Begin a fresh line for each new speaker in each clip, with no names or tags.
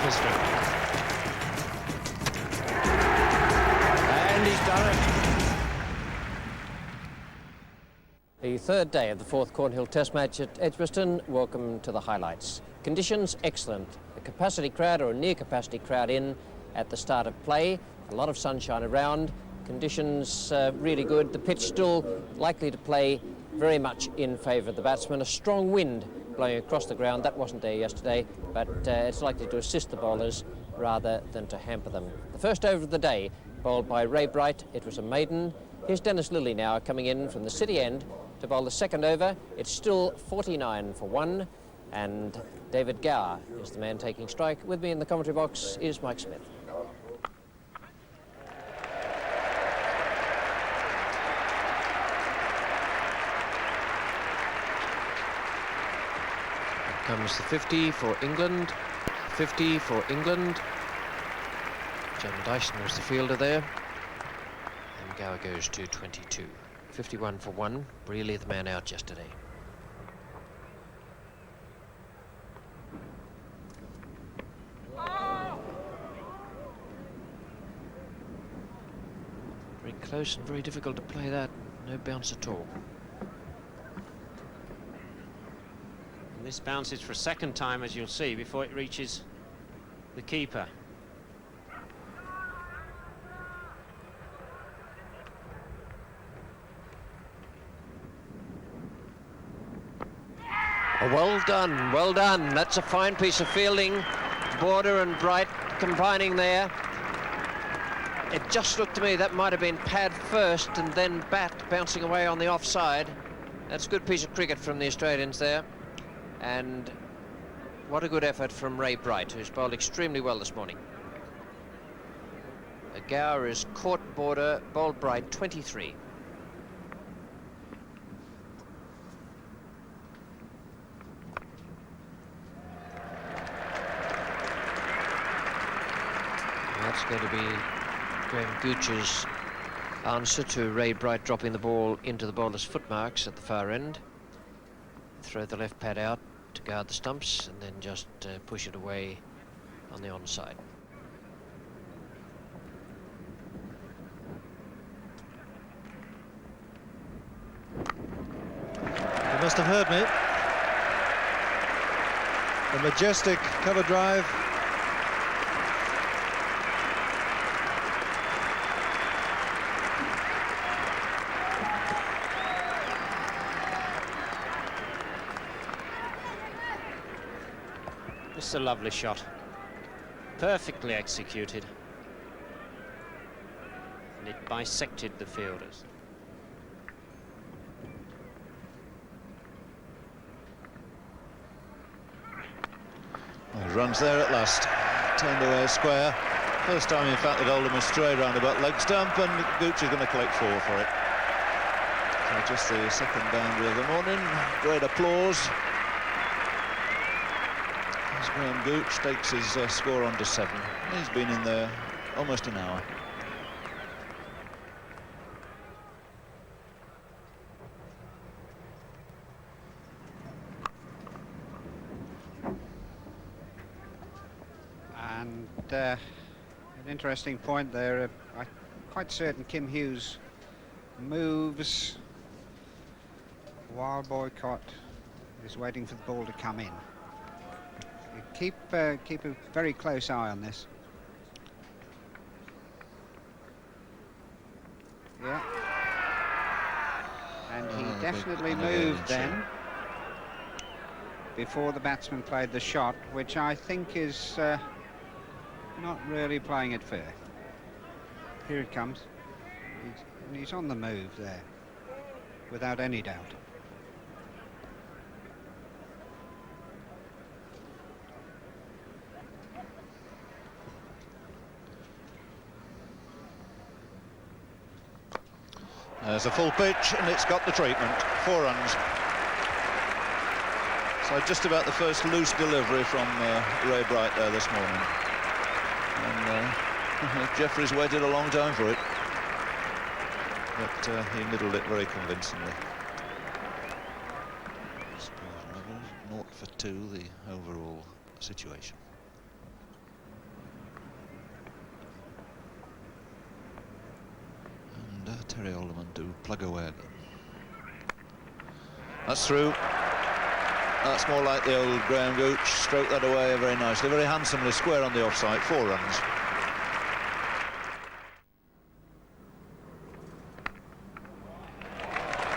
history. And he's done it.
The third day of the fourth Cornhill Test match at EDGBASTON. Welcome to the highlights. Conditions excellent. A capacity crowd or a near capacity crowd in at the start of play. A lot of sunshine around. Conditions really good. The pitch still likely to play very much in favour of the batsman. A strong wind blowing across the ground. That wasn't there yesterday, but it's likely to assist the bowlers rather than to hamper them. The first over of the day, bowled by Ray Bright. It was a maiden. Here's Dennis Lilly now coming in from the city end to bowl the second over. It's still 49 for 1, and David Gower is the man taking strike. With me in the commentary box is Mike Smith. Here comes the 50 for England. 50 for England. John Dyson was the fielder there. And Gower goes to 22. 51 for 1, really the man out yesterday. Very close and very difficult to play that. No bounce at all.
And this bounces for a second time, as you'll see, before it reaches the keeper.
Oh, well done, well done. That's a fine piece of fielding. Border and Bright combining there. It just looked to me that might have been pad first and then bat bouncing away on the offside. That's a good piece of cricket from the Australians there. And what a good effort from Ray Bright, who's bowled extremely well this morning. Gower is caught Border, bowled Bright, 23. That's going to be Graham Gooch's answer to Ray Bright dropping the ball into the bowler's footmarks at the far end. Throw the left pad out to guard the stumps and then just push it away on the onside.
You must have heard me. A majestic cover drive.
It's a lovely shot. Perfectly executed. And it bisected the fielders.
Well, runs there at last. Turned away square. First time, in fact, that Oldham has strayed round about leg stump, and Gooch is going to collect 4 for it. So just the second boundary of the morning. Great applause. As Graham Gooch takes his score on to 7. He's been in there almost an hour.
And an interesting point there. I'm quite certain Kim Hughes moves while Boycott is waiting for the ball to come in. You keep a very close eye on this. Yeah. And he definitely moved then before the batsman played the shot, which I think is not really playing it fair. Here it comes. He's on the move there, without any doubt.
There's a full pitch, and it's got the treatment. 4 runs. So just about the first loose delivery from Ray Bright there this morning. And Jeffries waited a long time for it. But he middled it very convincingly. Score level, 0 for 2, the overall situation. Terry Alderman to plug away at them. That's through. That's more like the old Graham Gooch. Stroked that away very nicely, very handsomely, square on the offside. 4 runs.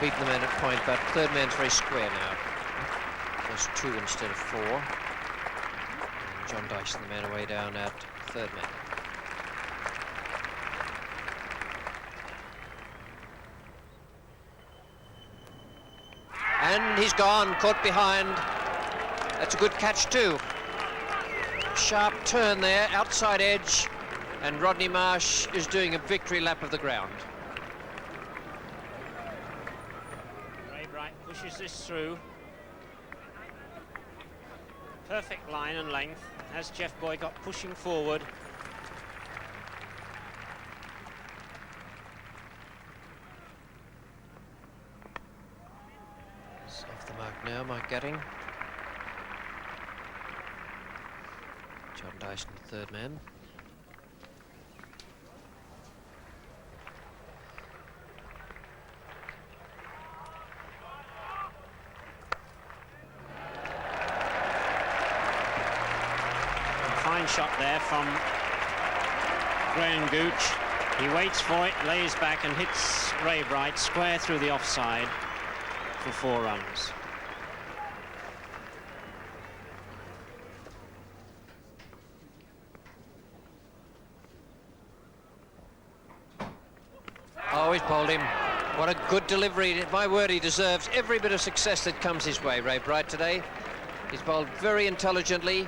Beaten the man at point, but third man's very square now. There's 2 instead of 4. And John Dyson, the man away down at third man. And he's gone, caught behind. That's a good catch too. Sharp turn there, outside edge, and Rodney Marsh is doing a victory lap of the ground.
Ray Bright pushes this through. Perfect line and length as Jeff Boycott pushing forward.
It's off the mark now, Mike Gatting. John Dyson, third man.
Fine shot there from Graham Gooch. He waits for it, lays back and hits Ray Bright square through the offside for 4 runs.
Oh, he's bowled him. What a good delivery. My word, he deserves every bit of success that comes his way, Ray Bright, today. He's bowled very intelligently,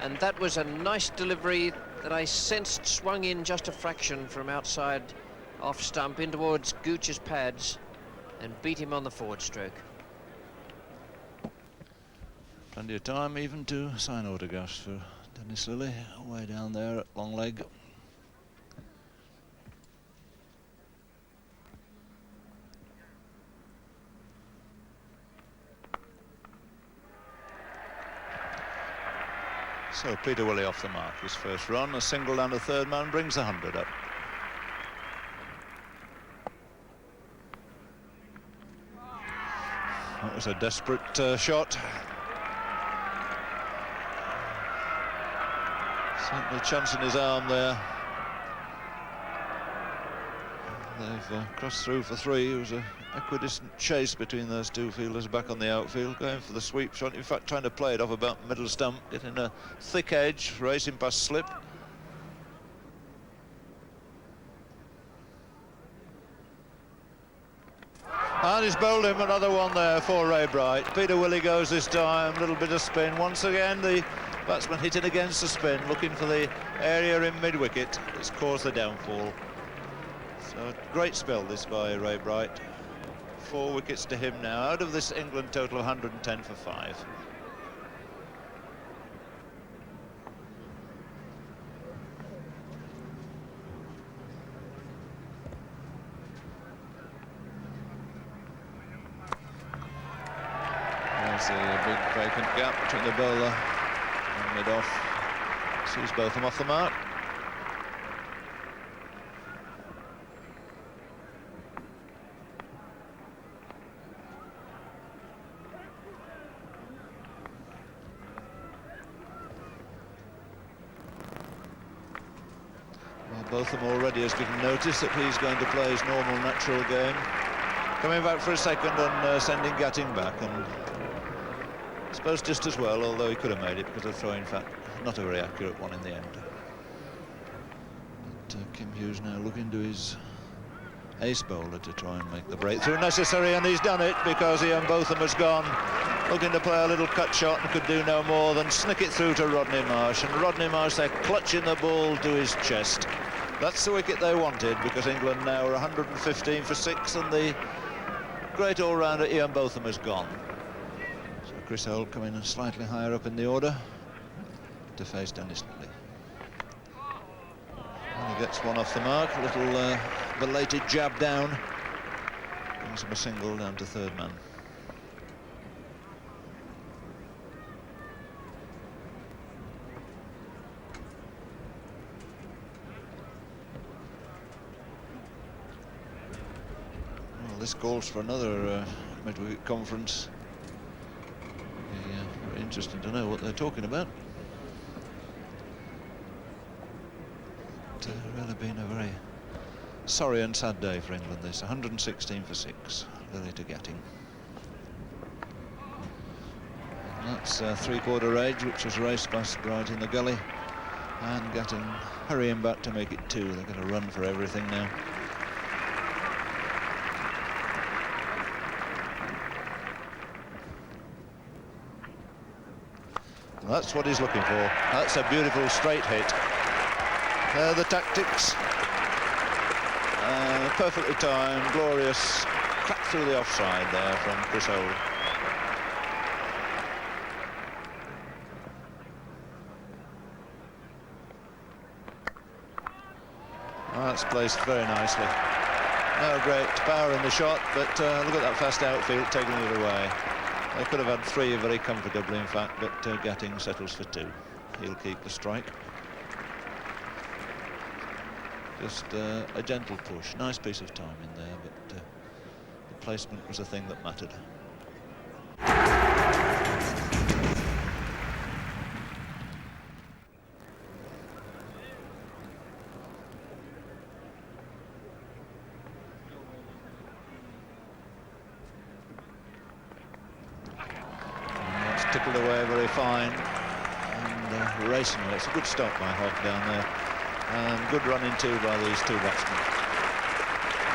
and that was a nice delivery that I sensed swung in just a fraction from outside off stump in towards Gooch's pads and beat him on the forward stroke.
Plenty of time even to sign autographs for Dennis Lilly, way down there at long leg. So Peter Willey off the mark. His first run, a single down to third man, brings the 100 up. That was a desperate shot. Certainly chancing his arm there. They've crossed through for 3. It was an equidistant chase between those 2 fielders back on the outfield, going for the sweep shot. In fact, trying to play it off about middle stump, getting a thick edge, racing past slip. And he's bowled him another one there for Ray Bright. Peter Willey goes this time, a little bit of spin. Once again, the batsman hitting against the spin, looking for the area in mid-wicket. It's caused the downfall. So great spell this by Ray Bright. 4 wickets to him now, out of this England total of 110 for 5. There's the big vacant gap between the bowler and mid-off. Sees both of them off the mark. Both of them already has given notice that he's going to play his normal, natural game. Coming back for a second and sending Gatting back, and I suppose just as well, although he could have made it because of throwing, in fact, not a very accurate one in the end. But Kim Hughes now looking to his ace bowler to try and make the breakthrough necessary, and he's done it because Ian Botham has gone looking to play a little cut shot and could do no more than snick it through to Rodney Marsh, and Rodney Marsh there clutching the ball to his chest. That's the wicket they wanted, because England now are 115 for 6 and the great all-rounder Ian Botham has gone. So Chris Holt coming slightly higher up in the order to face Dennis Lilly. And he gets one off the mark, a little belated jab down. Brings him a single down to third man. this calls for another midweek conference. Very interesting to know what they're talking about. It's really been a very sorry and sad day for England, this. 116 for 6, Lily to Gatting. And that's three-quarter range, which was raced past right in the gully. And Gatting hurrying back to make it 2. They're going to run for everything now. And that's what he's looking for. That's a beautiful straight hit. The tactics. Perfectly timed, glorious crack through the offside there from Chris Holt. That's placed very nicely. No great power in the shot, but look at that fast outfield taking it away. They could have had 3 very comfortably, in fact, but Gatting settles for 2. He'll keep the strike. Just a gentle push. Nice piece of time in there, but the placement was the thing that mattered. Tickled away very fine and racing away. It's a good stop by Hogg down there, and good running too by these 2 batsmen.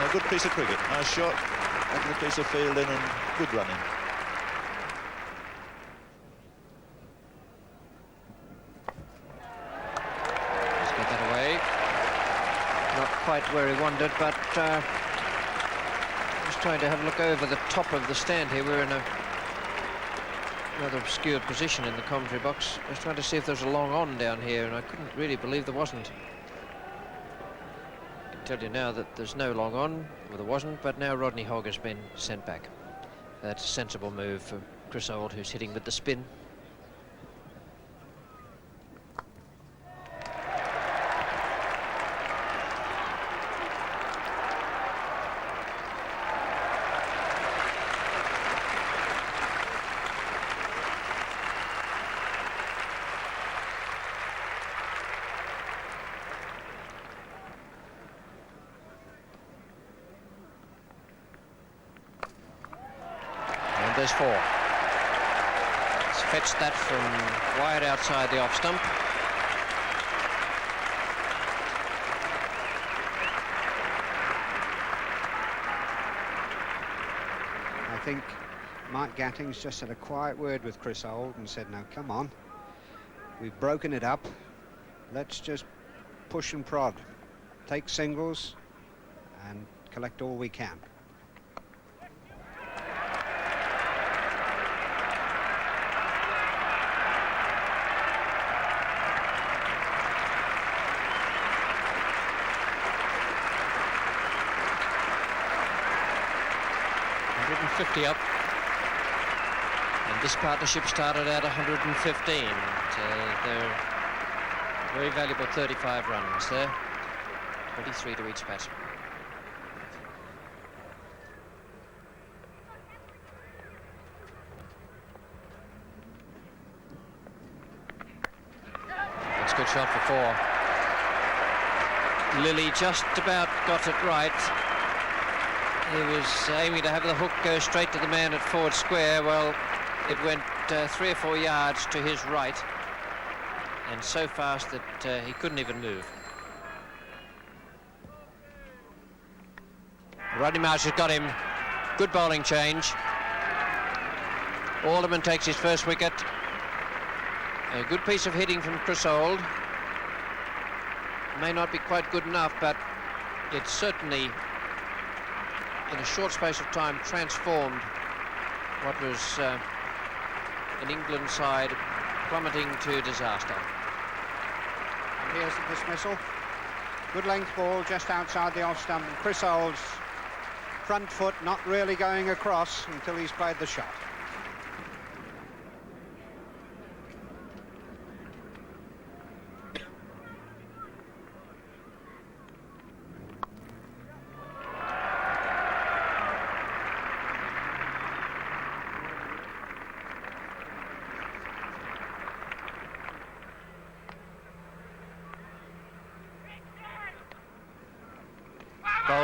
A good piece of cricket, nice shot, a piece of fielding and good running.
Let's get that away. Not quite where he wanted, but just trying to have a look over the top of the stand here. We're in a rather obscured position in the commentary box. I was trying to see if there's a long on down here, and I couldn't really believe there wasn't. I can tell you now that there's no long on, or there wasn't, but now Rodney Hogg has been sent back. That's a sensible move for Chris Holt, who's hitting with the spin. There's 4. It's fetched that from wide outside the off stump.
I think Mike Gatting's just had a quiet word with Chris Holt and said, now come on, we've broken it up, let's just push and prod, take singles and collect all we can.
Up, and this partnership started at 115. They're very valuable 35 runs there, 23 to each batsman. That's a good shot for 4. Lilly just about got it right. He was aiming to have the hook go straight to the man at forward square. Well, it went 3 or 4 yards to his right, and so fast that he couldn't even move. Rodney Marsh has got him. Good bowling change. Alderman takes his first wicket. A good piece of hitting from Chris Holt. May not be quite good enough, but it's certainly, in a short space of time, transformed what was an England side plummeting to disaster.
And here's the dismissal. Good length ball just outside the off stump, and Chris Holt's front foot not really going across until he's played the shot.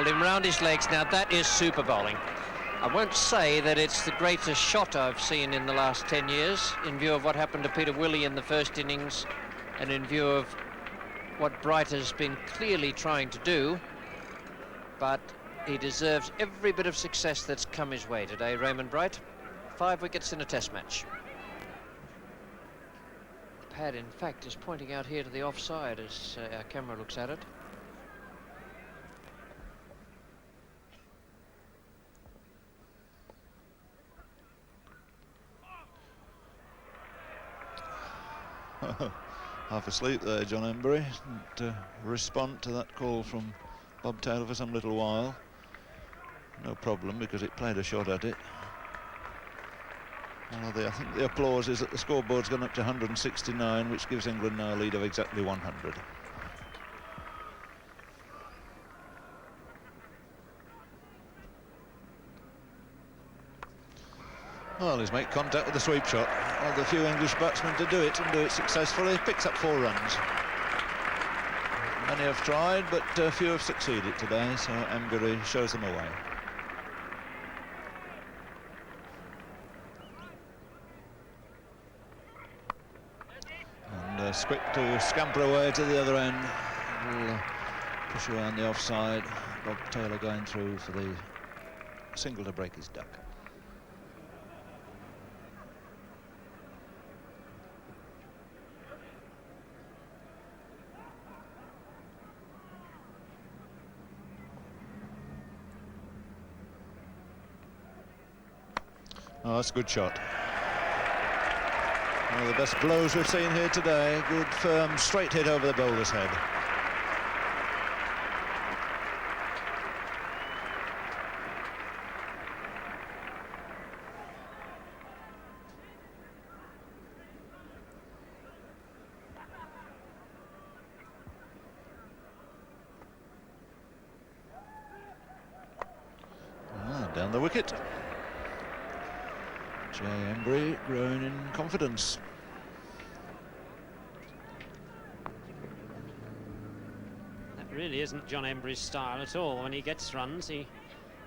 bowled him round his legs. Now that is super bowling. I won't say that it's the greatest shot I've seen in the last 10 years, in view of what happened to Peter Willey in the first innings, and in view of what Bright has been clearly trying to do, but he deserves every bit of success that's come his way today, Raymond Bright. 5 wickets in a test match. Pad, in fact, is pointing out here to the offside as our camera looks at it.
Half asleep there, John Embury. Didn't respond to that call from Bob Taylor for some little while. No problem, because it played a shot at it. Well, I think the applause is that the scoreboard's gone up to 169, which gives England now a lead of exactly 100. Well, he's made contact with the sweep shot. One of the few English batsmen to do it and do it successfully. Picks up 4 runs. Many have tried, but few have succeeded today, so Embury shows them away. And Squick to scamper away to the other end. Will push around the offside. Bob Taylor going through for the single to break his duck. Oh, that's a good shot. One of the best blows we've seen here today. Good, firm, straight hit over the bowler's head. Down the wicket. Jay Embury growing in confidence.
That really isn't John Embury's style at all. When he gets runs, he's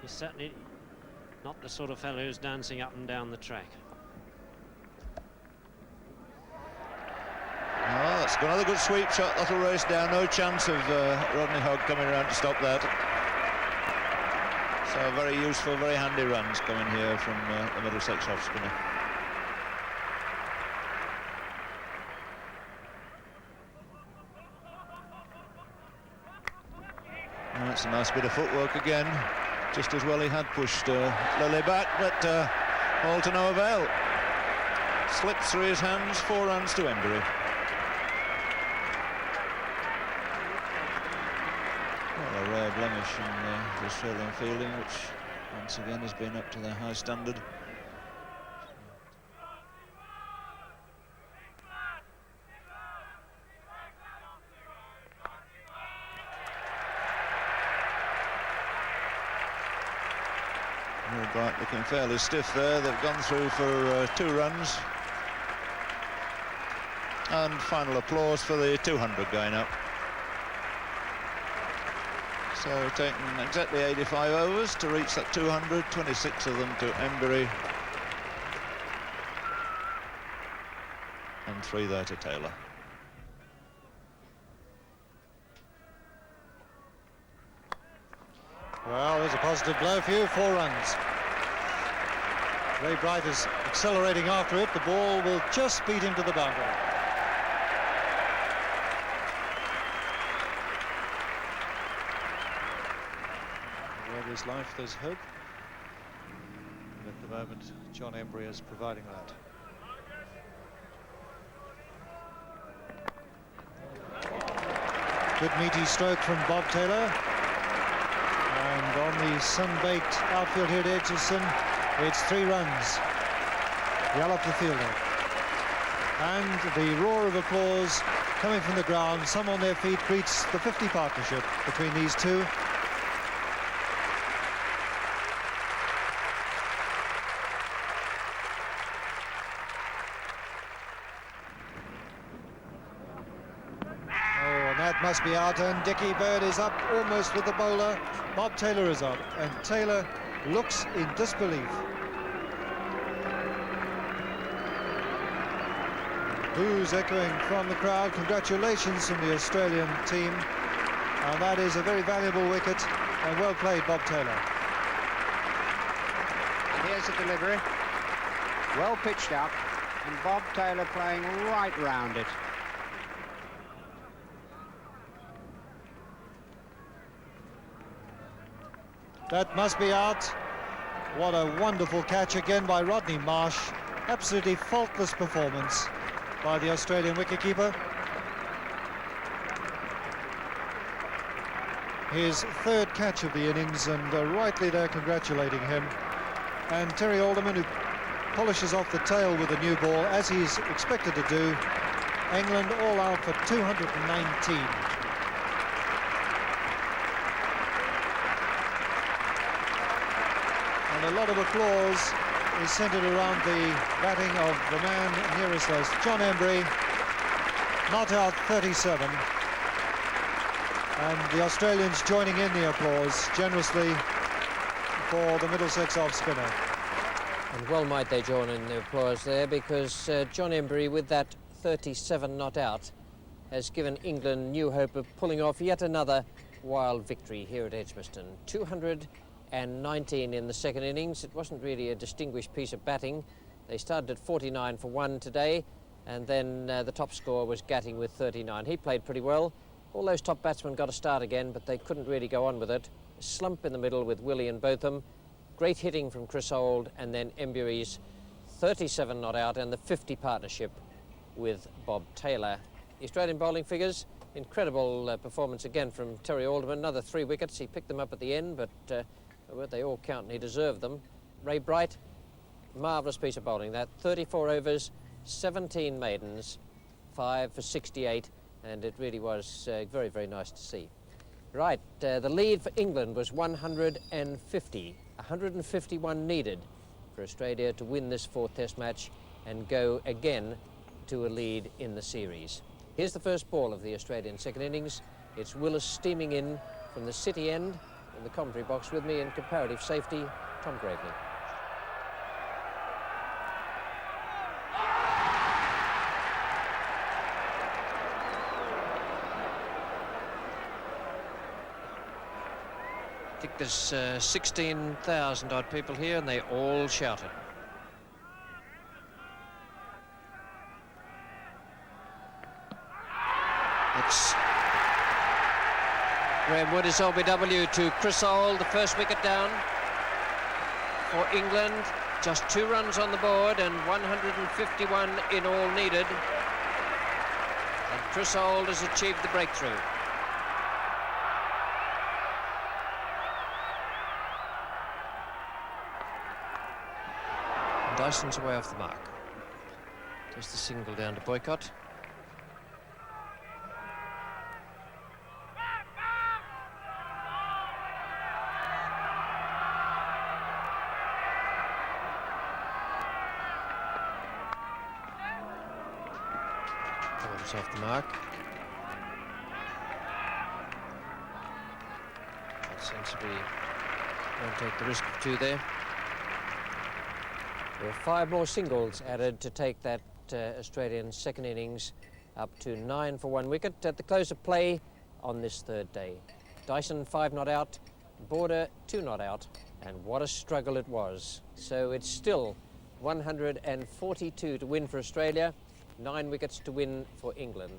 certainly not the sort of fellow who's dancing up and down the track.
Oh, that's another good sweep shot. That'll race down. No chance of Rodney Hogg coming around to stop that. So very useful, very handy runs coming here from the Middlesex off spinner. Oh, that's a nice bit of footwork again. Just as well he had pushed Lilly back, but all to no avail. Slips through his hands, 4 runs to Embury. Well, a rare blemish in the Australian fielding, which once again has been up to their high standard. Bright looking fairly stiff there. They've gone through for 2 runs. And final applause for the 200 going up. So taking exactly 85 overs to reach that 200, 26 of them to Embury. And 3 there to Taylor.
Well, there's a positive blow for you, 4 runs. Ray Bright is accelerating after it. The ball will just beat him to the boundary. Where there's life, there's hope. And at the moment, John Embury is providing that. Good meaty stroke from Bob Taylor. And on the sun-baked outfield here at Edgbaston, it's 3 runs. Yallop the fielder. And the roar of applause coming from the ground. Some on their feet greets the 50 partnership between these two. Oh, and that must be out, and Dickie Bird is up almost with the bowler. Bob Taylor is out, and Taylor looks in disbelief. Boos echoing from the crowd. Congratulations from the Australian team. And that is a very valuable wicket, and well played, Bob Taylor.
And here's the delivery. Well pitched up, and Bob Taylor playing right round it.
That must be out. What a wonderful catch again by Rodney Marsh. Absolutely faultless performance by the Australian wicketkeeper. His third catch of the innings, and rightly they're congratulating him. And Terry Alderman, who polishes off the tail with a new ball, as he's expected to do. England all out for 219. And a lot of applause is centered around the batting of the man nearest us, John Embury, not out 37. And the Australians joining in the applause generously for the Middlesex off-spinner.
And well might they join in the applause there, because John Embury, with that 37 not out, has given England new hope of pulling off yet another wild victory here at Edgbaston. 219 in the second innings. It wasn't really a distinguished piece of batting. They started at 49 for 1 today, and then the top scorer was Gatting with 39. He played pretty well. All those top batsmen got a start again, but they couldn't really go on with it. A slump in the middle with Willie and Botham. Great hitting from Chris Old, and then Embury's 37 not out and the 50 partnership with Bob Taylor. The Australian bowling figures, incredible performance again from Terry Alderman. Another 3 wickets. He picked them up at the end, but they all count and he deserved them. Ray Bright, marvellous piece of bowling that. 34 overs, 17 maidens, 5 for 68, and it really was very, very nice to see. Right, the lead for England was 150. 151 needed for Australia to win this 4th Test match and go again to a lead in the series. Here's the first ball of the Australian second innings. It's Willis steaming in from the city end. In the commentary box with me in comparative safety, Tom Gravely. I think there's 16,000 odd people here, and they all shouted. It's Graham Wood is LBW to Chris Old, the first wicket down for England. Just 2 runs on the board and 151 in all needed. And Chris Old has achieved the breakthrough. Dyson's away off the mark. Just the single down to Boycott. Ball's off the mark. That sensibly won't take the risk of 2 there. There were 5 more singles added to take that Australian second innings up to 9 for 1 wicket at the close of play on this 3rd day. Dyson 5 not out, Border 2 not out, and what a struggle it was. So it's still 142 to win for Australia, 9 wickets to win for England.